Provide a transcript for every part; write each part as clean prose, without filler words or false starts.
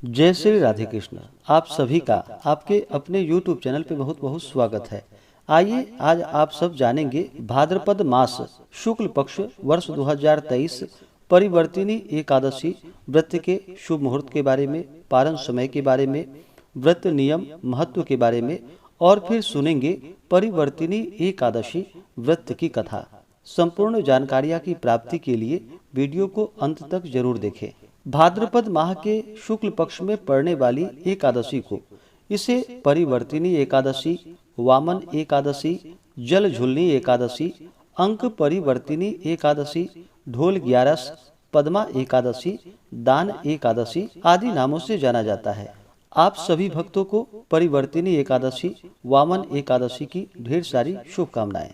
जय श्री राधे कृष्ण। आप सभी का आपके अपने YouTube चैनल पे बहुत बहुत स्वागत है। आइए आज आप सब जानेंगे भाद्रपद मास शुक्ल पक्ष वर्ष 2023 परिवर्तिनी एकादशी व्रत के शुभ मुहूर्त के बारे में, पारण समय के बारे में, व्रत नियम महत्व के बारे में और फिर सुनेंगे परिवर्तिनी एकादशी व्रत की कथा। संपूर्ण जानकारियाँ की प्राप्ति के लिए वीडियो को अंत तक जरूर देखें। भाद्रपद माह के शुक्ल पक्ष में पड़ने वाली एकादशी को इसे परिवर्तिनी एकादशी, वामन एकादशी, जल झुलनी एकादशी, अंक परिवर्तिनी एकादशी, ढोल ग्यारस, पद्मा एकादशी, दान एकादशी आदि नामों से जाना जाता है। आप सभी भक्तों को परिवर्तिनी एकादशी, वामन एकादशी की ढेर सारी शुभकामनाएं।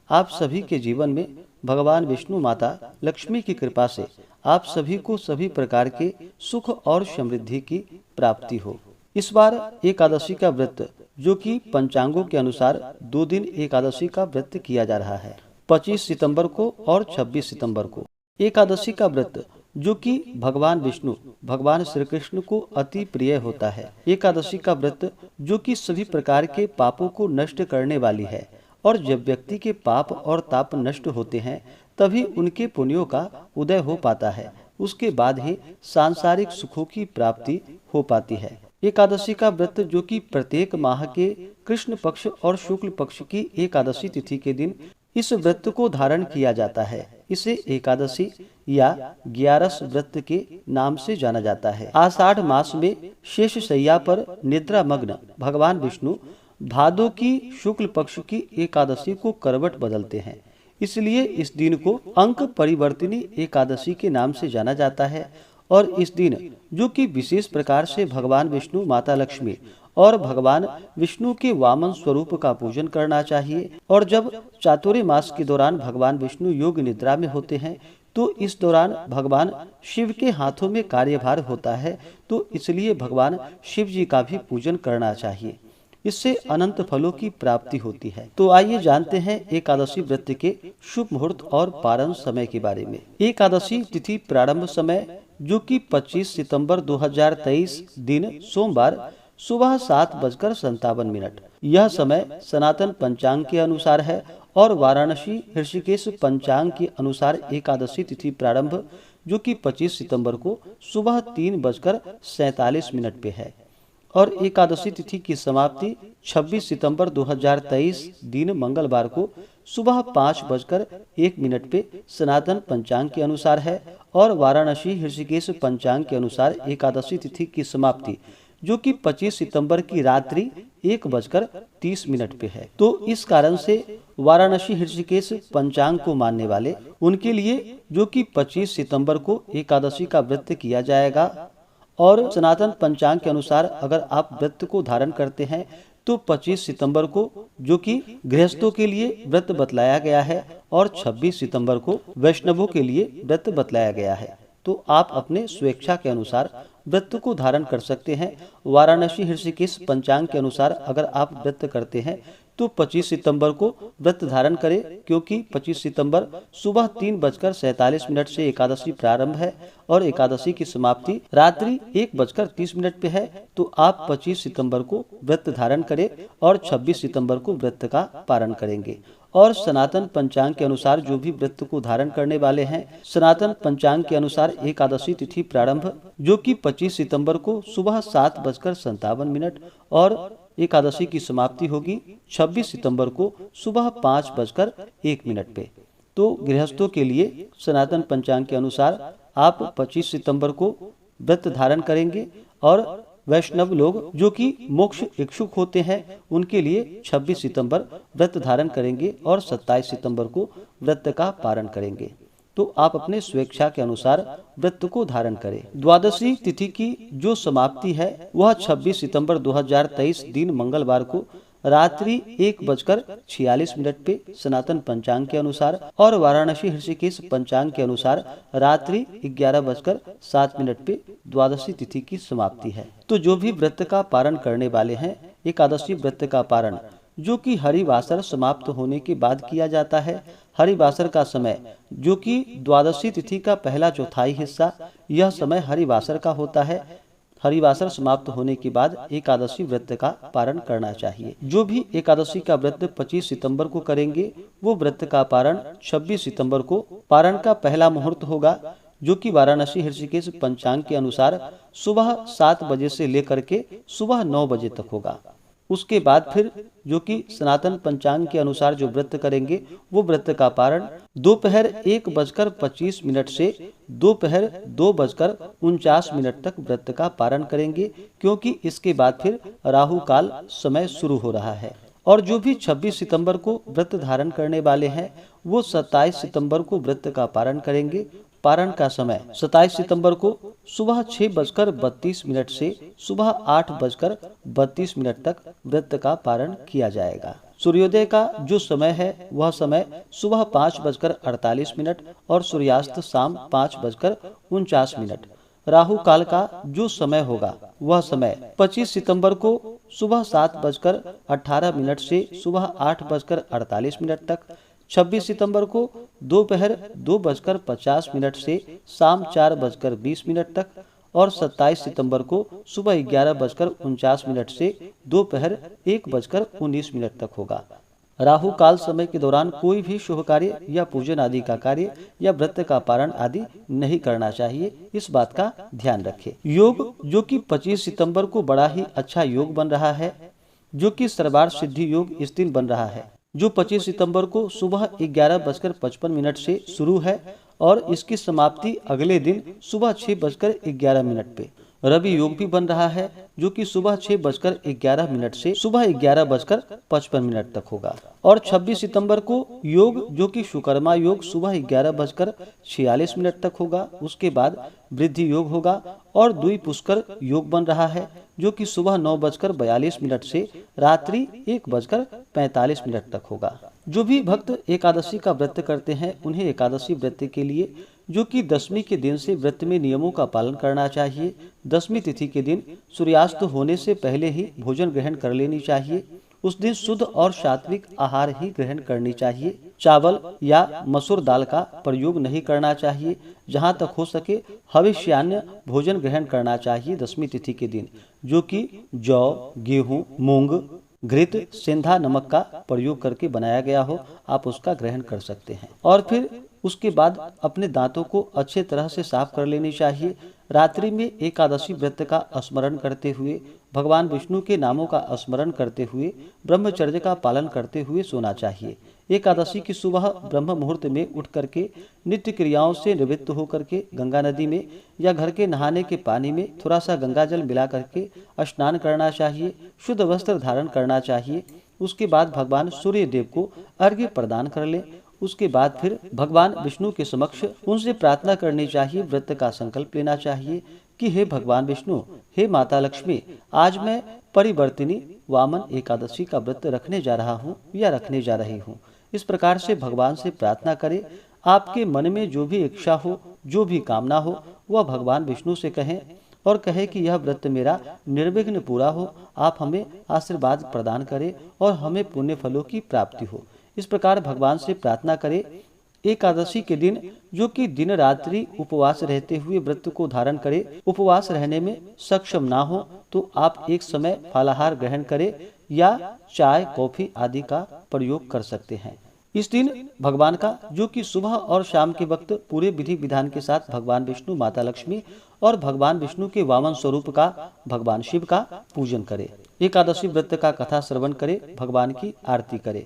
आप सभी के जीवन में भगवान विष्णु माता लक्ष्मी की कृपा से आप सभी को सभी प्रकार के सुख और समृद्धि की प्राप्ति हो। इस बार एकादशी का व्रत जो कि पंचांगों के अनुसार 2 दिन एकादशी का व्रत किया जा रहा है, 25 सितंबर को और 26 सितंबर को। एकादशी का व्रत जो कि भगवान विष्णु भगवान श्री कृष्ण को अति प्रिय होता है। एकादशी का व्रत जो कि सभी प्रकार के पापों को नष्ट करने वाली है और जब व्यक्ति के पाप और ताप नष्ट होते हैं तभी उनके पुण्यों का उदय हो पाता है। उसके बाद ही सांसारिक सुखों की प्राप्ति हो पाती है। एकादशी का व्रत जो कि प्रत्येक माह के कृष्ण पक्ष और शुक्ल पक्ष की एकादशी तिथि के दिन इस व्रत को धारण किया जाता है। इसे एकादशी या ग्यारस व्रत के नाम से जाना जाता है। आषाढ़ मास में शेष शैया पर निद्रा मग्न भगवान विष्णु भादो की शुक्ल पक्ष की एकादशी को करवट बदलते हैं, इसलिए इस दिन को अंक परिवर्तिनी एकादशी के नाम से जाना जाता है। और इस दिन जो कि विशेष प्रकार से भगवान विष्णु, माता लक्ष्मी और भगवान विष्णु के वामन स्वरूप का पूजन करना चाहिए। और जब चातुर्य मास के दौरान भगवान विष्णु योग निद्रा में होते हैं तो इस दौरान भगवान शिव के हाथों में कार्यभार होता है, तो इसलिए भगवान शिव जी का भी पूजन करना चाहिए। इससे अनंत फलों की प्राप्ति होती है। तो आइए जानते हैं एकादशी व्रत के शुभ मुहूर्त और पारण समय के बारे में। एकादशी तिथि प्रारंभ समय जो कि 25 सितंबर 2023 दिन सोमवार सुबह 7:57। यह समय सनातन पंचांग के अनुसार है और वाराणसी ऋषिकेश पंचांग के अनुसार एकादशी तिथि प्रारंभ जो कि 25 सितंबर को सुबह 3:47 पे है और एकादशी तिथि की समाप्ति 26 सितंबर 2023 दिन मंगलवार को सुबह 5:01 पे सनातन पंचांग के अनुसार है और वाराणसी ऋषिकेश पंचांग के अनुसार एकादशी तिथि की समाप्ति जो कि 25 सितंबर की रात्रि 1:30 पे है। तो इस कारण से वाराणसी ऋषिकेश पंचांग को मानने वाले उनके लिए जो कि 25 सितंबर को एकादशी का व्रत किया जाएगा और सनातन पंचांग के अनुसार अगर आप व्रत को धारण करते हैं तो 25 सितंबर को जो कि गृहस्थों के लिए व्रत बतलाया गया है और 26 सितंबर को वैष्णवों के लिए व्रत बतलाया गया है। तो आप अपने स्वेच्छा के अनुसार व्रत को धारण कर सकते हैं। वाराणसी ऋषिकेश पंचांग के अनुसार अगर आप व्रत करते हैं तो 25 सितंबर को व्रत धारण करें, क्योंकि 25 सितंबर सुबह 3:47 से एकादशी प्रारंभ है और एकादशी की समाप्ति रात्रि 1:30 पे है। तो आप 25 सितंबर को व्रत धारण करें और 26 सितंबर को व्रत का पारण करेंगे। और सनातन पंचांग के अनुसार जो भी व्रत को धारण करने वाले हैं, सनातन पंचांग के अनुसार एकादशी तिथि प्रारंभ जो कि 25 सितंबर को सुबह 7:57 और एकादशी की समाप्ति होगी 26 सितंबर को सुबह 5:01 पे। तो गृहस्थों के लिए सनातन पंचांग के अनुसार आप 25 सितंबर को व्रत धारण करेंगे और वैष्णव लोग जो कि मोक्ष इच्छुक होते हैं उनके लिए 26 सितंबर व्रत धारण करेंगे और 27 सितंबर को व्रत का पारण करेंगे। तो आप अपने स्वेच्छा के अनुसार व्रत को धारण करें। द्वादशी तिथि की जो समाप्ति है वह 26 सितंबर 2023 दिन मंगलवार को रात्रि 1:46 पे सनातन पंचांग के अनुसार और वाराणसी ऋषिकेश पंचांग के अनुसार रात्रि 11:07 पे द्वादशी तिथि की समाप्ति है। तो जो भी व्रत का पारण करने वाले हैं, एकादशी व्रत का पारण जो कि हरिवासर समाप्त होने के बाद किया जाता है। हरिवासर का समय जो कि द्वादशी तिथि का पहला चौथाई हिस्सा, यह समय हरिवासर का होता है। हरिवासर समाप्त होने के बाद एकादशी व्रत का पारण करना चाहिए। जो भी एकादशी का व्रत 25 सितंबर को करेंगे वो व्रत का पारण 26 सितंबर को पारण का पहला मुहूर्त होगा, जो कि वाराणसी ऋषिकेश पंचांग के अनुसार सुबह 7 बजे से लेकर के सुबह 9 बजे तक होगा। उसके बाद फिर जो कि सनातन पंचांग के अनुसार जो व्रत करेंगे वो व्रत का पारण दोपहर 1:25 से दोपहर 2:49 तक व्रत का पारण करेंगे, क्योंकि इसके बाद फिर राहु काल समय शुरू हो रहा है। और जो भी 26 सितंबर को व्रत धारण करने वाले हैं वो 27 सितंबर को व्रत का पारण करेंगे। पारण का समय 27 सितंबर को सुबह 6:32 से सुबह 8:32 तक व्रत का पारण किया जाएगा। सूर्योदय का जो समय है वह समय सुबह 5:48 और सूर्यास्त शाम 5:49। राहु काल का जो समय होगा वह समय 25 सितंबर को सुबह 7:18 से सुबह 8:48 तक, 26 सितंबर को दोपहर 2:50 से शाम 4:20 तक और 27 सितंबर को सुबह 11:49 से दोपहर 1:19 तक होगा। राहु काल समय के दौरान कोई भी शुभ कार्य या पूजन आदि का कार्य या व्रत का पारण आदि नहीं करना चाहिए, इस बात का ध्यान रखें। योग जो कि 25 सितंबर को बड़ा ही अच्छा योग बन रहा है, जो कि सर्वार्थ सिद्धि योग इस दिन बन रहा है, जो 25 सितंबर को सुबह 11:55 से शुरू है और इसकी समाप्ति अगले दिन सुबह 6:11 पे। रवि योग भी बन रहा है, जो कि सुबह 6:11 से सुबह 11:55 तक होगा। और 26 सितंबर को योग जो कि शुकर्मा योग सुबह 11:46 तक होगा। उसके बाद वृद्धि योग होगा और द्विपुष्कर योग बन रहा है, जो कि सुबह 9:42 से रात्रि 1:45 तक होगा। जो भी भक्त एकादशी का व्रत करते हैं उन्हें एकादशी व्रत के लिए जो कि दशमी के दिन से व्रत में नियमों का पालन करना चाहिए। दशमी तिथि के दिन सूर्यास्त होने से पहले ही भोजन ग्रहण कर लेनी चाहिए। उस दिन शुद्ध और सात्विक आहार ही ग्रहण करनी चाहिए। चावल या मसूर दाल का प्रयोग नहीं करना चाहिए। जहाँ तक हो सके हविष्यान्न भोजन ग्रहण करना चाहिए दशमी तिथि के दिन, जो कि जौ, गेहूँ, मूंग, घृत, सेंधा नमक का प्रयोग करके बनाया गया हो, आप उसका ग्रहण कर सकते हैं। और फिर उसके बाद अपने दांतों को अच्छे तरह से साफ कर लेनी चाहिए। रात्रि में एकादशी व्रत का स्मरण करते हुए, भगवान विष्णु के नामों का स्मरण करते हुए, ब्रह्मचर्य का पालन करते हुए सोना चाहिए। एकादशी की सुबह ब्रह्म मुहूर्त में उठ करके नित्य क्रियाओं से निवृत्त होकर के गंगा नदी में या घर के नहाने के पानी में थोड़ा सा गंगा जल मिला करके स्नान करना चाहिए। शुद्ध वस्त्र धारण करना चाहिए। उसके बाद भगवान सूर्य देव को अर्घ्य प्रदान कर ले। उसके बाद फिर भगवान विष्णु के समक्ष उनसे प्रार्थना करनी चाहिए। व्रत का संकल्प लेना चाहिए कि हे भगवान विष्णु, हे माता लक्ष्मी, आज मैं परिवर्तिनी वामन एकादशी का व्रत रखने जा रहा हूँ या रखने जा रही हूँ। इस प्रकार से भगवान से प्रार्थना करें। आपके मन में जो भी इच्छा हो, जो भी कामना हो, वह भगवान विष्णु से कहें और कहे कि यह व्रत मेरा निर्विघ्न पूरा हो। आप हमें आशीर्वाद प्रदान करें और हमें पुण्य फलों की प्राप्ति हो। इस प्रकार भगवान से प्रार्थना करें। एकादशी के दिन जो कि दिन रात्रि उपवास रहते हुए व्रत को धारण करे, उपवास रहने में सक्षम ना हो तो आप एक समय फलाहार ग्रहण करें या चाय, कॉफी आदि का प्रयोग कर सकते हैं। इस दिन भगवान का जो कि सुबह और शाम के वक्त पूरे विधि विधान के साथ भगवान विष्णु, माता लक्ष्मी और भगवान विष्णु के वामन स्वरूप का भगवान शिव का पूजन करे। एकादशी व्रत का कथा श्रवण करे, भगवान की आरती करे।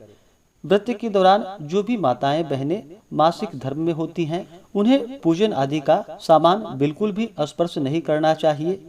व्रत के दौरान जो भी माताएं बहनें मासिक धर्म में होती हैं उन्हें पूजन आदि का सामान बिल्कुल भी स्पर्श नहीं करना चाहिए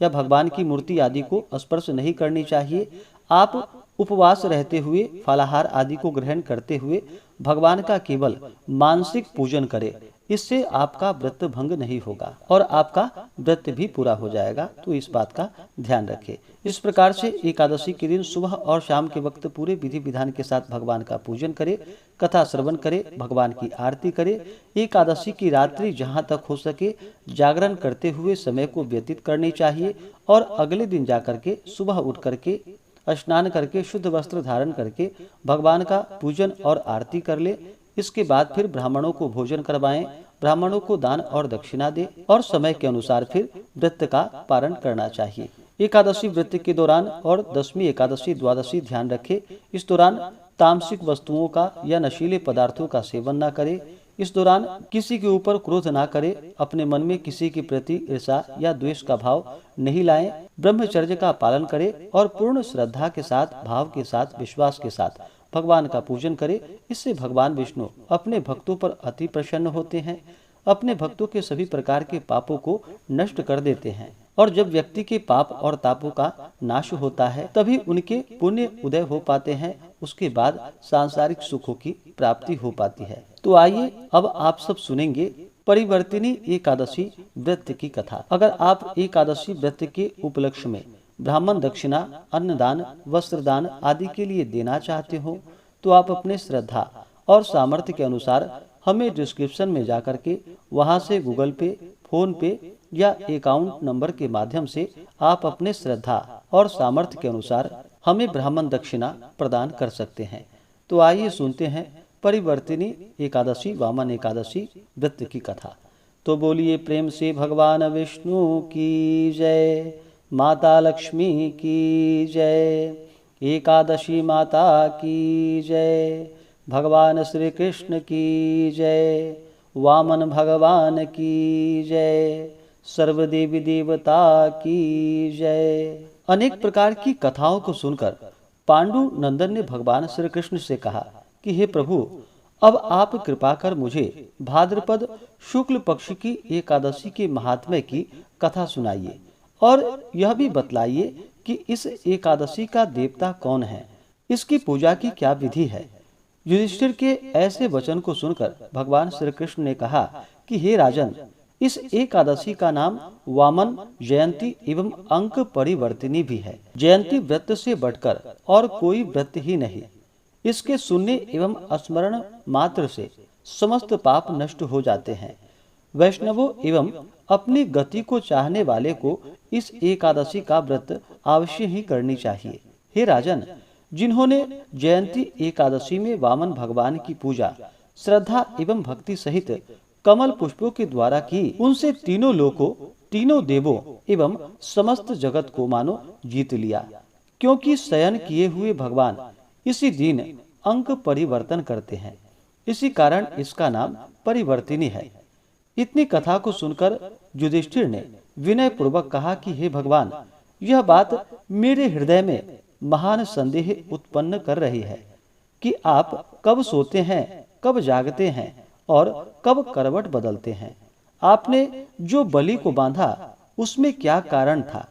या भगवान की मूर्ति आदि को स्पर्श नहीं करनी चाहिए। आप उपवास रहते हुए फलाहार आदि को ग्रहण करते हुए भगवान का केवल मानसिक पूजन करें। इससे आपका व्रत भंग नहीं होगा और आपका व्रत भी पूरा हो जाएगा, तो इस बात का ध्यान रखें। इस प्रकार से एकादशी के दिन सुबह और शाम के वक्त पूरे विधि विधान के साथ भगवान का पूजन करें, कथा श्रवण करें, भगवान की आरती करें। एकादशी की रात्रि जहाँ तक हो सके जागरण करते हुए समय को व्यतीत करनी चाहिए और अगले दिन जाकर के सुबह उठ करके स्नान करके शुद्ध वस्त्र धारण करके भगवान का पूजन और आरती कर ले। इसके बाद फिर ब्राह्मणों को भोजन करवाएं ब्राह्मणों को दान और दक्षिणा दे और समय के अनुसार फिर व्रत का पारण करना चाहिए। एकादशी व्रत के दौरान और 10वीं एकादशी द्वादशी ध्यान रखे। इस दौरान तामसिक वस्तुओं का या नशीले पदार्थों का सेवन न करे। इस दौरान किसी के ऊपर क्रोध ना करे। अपने मन में किसी के प्रति ईर्ष्या या द्वेष का भाव नहीं लाएं। ब्रह्मचर्य का पालन करे और पूर्ण श्रद्धा के साथ, भाव के साथ, विश्वास के साथ भगवान का पूजन करे। इससे भगवान विष्णु अपने भक्तों पर अति प्रसन्न होते हैं, अपने भक्तों के सभी प्रकार के पापों को नष्ट कर देते हैं। और जब व्यक्ति के पाप और तापों का नाश होता है तभी उनके पुण्य उदय हो पाते हैं। उसके बाद सांसारिक सुखों की प्राप्ति हो पाती है। तो आइए अब आप सब सुनेंगे परिवर्तिनी एकादशी व्रत की कथा। अगर आप एकादशी व्रत के उपलक्ष्य में ब्राह्मण दक्षिणा, अन्नदान, वस्त्रदान आदि के लिए देना चाहते हो तो आप अपने श्रद्धा और सामर्थ्य के अनुसार हमें डिस्क्रिप्शन में जाकर के वहां से गूगल पे, फोन पे या अकाउंट नंबर के माध्यम से आप अपने श्रद्धा और सामर्थ्य के अनुसार हमें ब्राह्मण दक्षिणा प्रदान कर सकते हैं। तो आइए सुनते हैं परिवर्तिनी एकादशी वामन एकादशी व्रत की कथा। तो बोलिए प्रेम से भगवान विष्णु की जय, माता लक्ष्मी की जय, एकादशी माता की जय, भगवान श्री कृष्ण की जय, वामन भगवान की जय, सर्वदेवी देवता की जय। अनेक प्रकार की कथाओं को सुनकर पांडु नंदन ने भगवान श्री कृष्ण से कहा कि हे प्रभु, अब आप कृपा कर मुझे भाद्रपद शुक्ल पक्ष की एकादशी के महात्म्य की कथा सुनाइए और यह भी बतलाइए कि इस एकादशी का देवता कौन है, इसकी पूजा की क्या विधि है। युधिष्ठिर के ऐसे वचन को सुनकर भगवान श्री कृष्ण ने कहा कि हे राजन, इस एकादशी का नाम वामन, जयंती एवं अंक परिवर्तिनी भी है। जयंती व्रत से बढ़कर और कोई व्रत ही नहीं। इसके सुनने एवं स्मरण मात्र से समस्त पाप नष्ट हो जाते हैं। वैष्णवों एवं अपनी गति को चाहने वाले को इस एकादशी का व्रत अवश्य ही करनी चाहिए। हे राजन, जिन्होंने जयंती एकादशी में वामन भगवान की पूजा श्रद्धा एवं भक्ति सहित कमल पुष्पों के द्वारा की, उनसे तीनों लोकों, तीनों देवों एवं समस्त जगत को मानो जीत लिया। क्योंकि शयन किए हुए भगवान इसी दिन अंक परिवर्तन करते हैं, इसी कारण इसका नाम परिवर्तिनी है। इतनी कथा को सुनकर युधिष्ठिर ने विनय पूर्वक कहा कि हे भगवान, यह बात मेरे हृदय में महान संदेह उत्पन्न कर रही है कि आप कब सोते हैं, कब जागते हैं और कब करवट बदलते हैं। आपने जो बलि को बांधा उसमें क्या कारण था।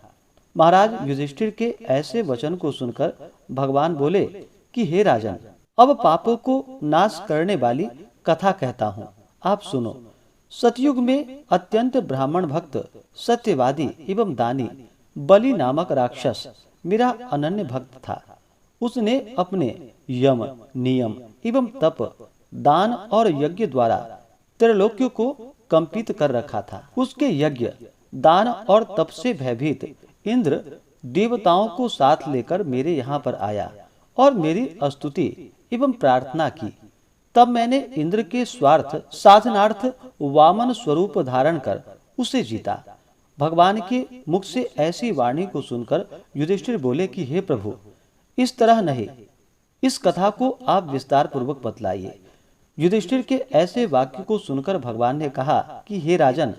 महाराज युधिष्ठिर के ऐसे वचन को सुनकर भगवान बोले कि हे राजन, अब पापों को नाश करने वाली कथा कहता हूँ, आप सुनो। सतयुग में अत्यंत ब्राह्मण भक्त, सत्यवादी एवं दानी बलि नामक राक्षस मेरा अनन्य भक्त था। उसने अपने यम, नियम एवं तप, दान और यज्ञ द्वारा त्रिलोक्यों को कंपित कर रखा था। उसके यज्ञ, दान और तप से भयभीत इंद्र देवताओं को साथ लेकर मेरे यहाँ पर आया और मेरी स्तुति एवं प्रार्थना की। तब मैंने इंद्र के स्वार्थ साधनार्थ वामन स्वरूप धारण कर उसे जीता। भगवान के मुख से ऐसी वाणी को सुनकर युधिष्ठिर बोले कि हे प्रभु, इस तरह नहीं, इस कथा को आप विस्तार पूर्वक बतलाइए। युधिष्ठिर के ऐसे वाक्य को सुनकर भगवान ने कहा कि हे राजन,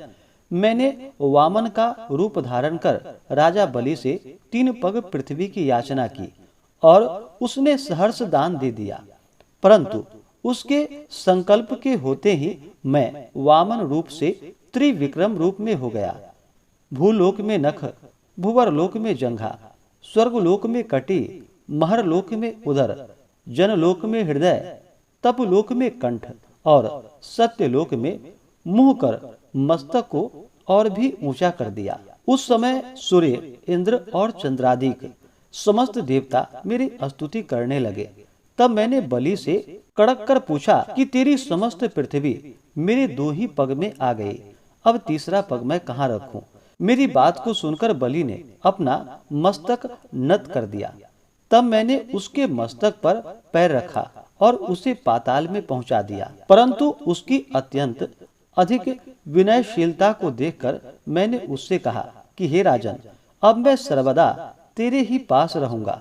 मैंने वामन का रूप धारण कर राजा बलि से 3 पग पृथ्वी की याचना की और उसने सहर्ष दान दे दिया। परंतु उसके संकल्प के होते ही मैं वामन रूप से त्रिविक्रम रूप में हो गया। भूलोक में नख, भुवरलोक में जंघा, स्वर्गलोक में कटी, महरलोक में उदर, जनलोक में हृदय, तपलोक में कंठ और सत्यलोक में मुंह कर मस्तक को और भी ऊंचा कर दिया। उस समय सूर्य, इंद्र और चंद्रादिक समस्त देवता मेरी स्तुति करने लगे। तब मैंने बलि से कड़क कर पूछा कि तेरी समस्त पृथ्वी मेरे 2 ही पग में आ गई, अब तीसरा पग मैं कहाँ रखूं। मेरी बात को सुनकर बलि ने अपना मस्तक नत कर दिया। तब मैंने उसके मस्तक पर पैर रखा और उसे पाताल में पहुंचा दिया। परंतु उसकी अत्यंत अधिक विनयशीलता को देखकर मैंने उससे कहा कि हे राजन, अब मैं सर्वदा तेरे ही पास रहूंगा।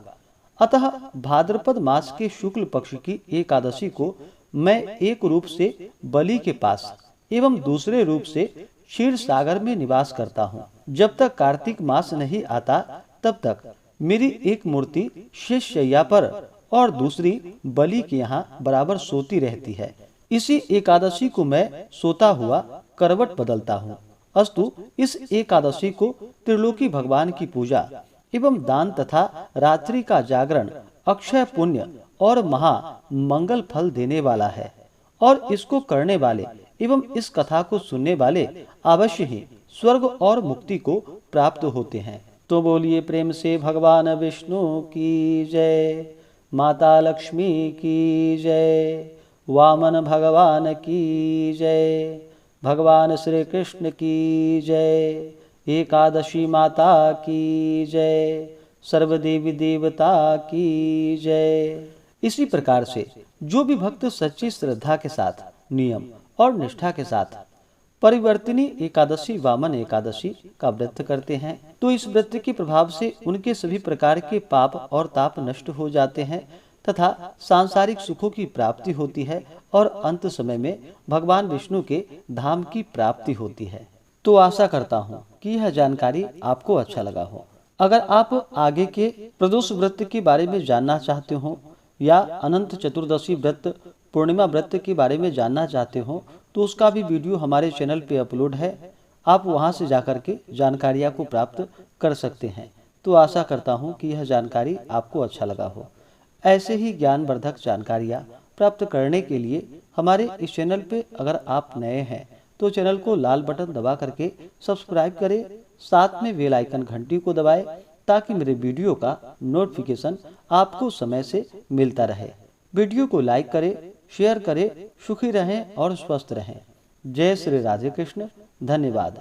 अतः भाद्रपद मास के शुक्ल पक्ष की एकादशी को मैं एक रूप से बलि के पास एवं दूसरे रूप से क्षीर सागर में निवास करता हूँ। जब तक कार्तिक मास नहीं आता तब तक मेरी एक मूर्ति शेष शैया पर और दूसरी बलि के यहाँ बराबर सोती रहती है। इसी एकादशी को मैं सोता हुआ करवट बदलता हूँ। अस्तु, इस एकादशी को त्रिलोकी भगवान की पूजा एवं दान तथा रात्रि का जागरण अक्षय पुण्य और महा मंगल फल देने वाला है, और इसको करने वाले एवं इस कथा को सुनने वाले अवश्य ही स्वर्ग और मुक्ति को प्राप्त होते हैं। तो बोलिए प्रेम से भगवान विष्णु की जय, माता लक्ष्मी की जय, वामन भगवान की जय, भगवान श्री कृष्ण की जय, एकादशी माता की जय, सर्वदेवी देवता की जय। इसी प्रकार से जो भी भक्त सच्ची श्रद्धा के साथ, नियम और निष्ठा के साथ परिवर्तिनी एकादशी वामन एकादशी का व्रत करते हैं, तो इस व्रत के प्रभाव से उनके सभी प्रकार के पाप और ताप नष्ट हो जाते हैं तथा सांसारिक सुखों की प्राप्ति होती है और अंत समय में भगवान विष्णु के धाम की प्राप्ति होती है। तो आशा करता हूँ कि यह जानकारी आपको अच्छा लगा हो। अगर आप आगे के प्रदोष व्रत के बारे में जानना चाहते हो या अनंत चतुर्दशी व्रत, पूर्णिमा व्रत के बारे में जानना चाहते हो तो उसका भी वीडियो हमारे चैनल पे अपलोड है। आप वहां से जाकर के जानकारियां को प्राप्त कर सकते हैं। तो आशा करता हूं कि यह जानकारी आपको अच्छा लगा हो। ऐसे ही ज्ञानवर्धक जानकारियां प्राप्त करने के लिए हमारे इस चैनल पे अगर आप नए हैं तो चैनल को लाल बटन दबा करके सब्सक्राइब करें, साथ में बेल आइकन घंटी को दबाएं ताकि मेरे वीडियो का नोटिफिकेशन आपको समय से मिलता रहे। वीडियो को लाइक करें, शेयर करें। सुखी रहें और स्वस्थ रहें। जय श्री राधे कृष्ण। धन्यवाद।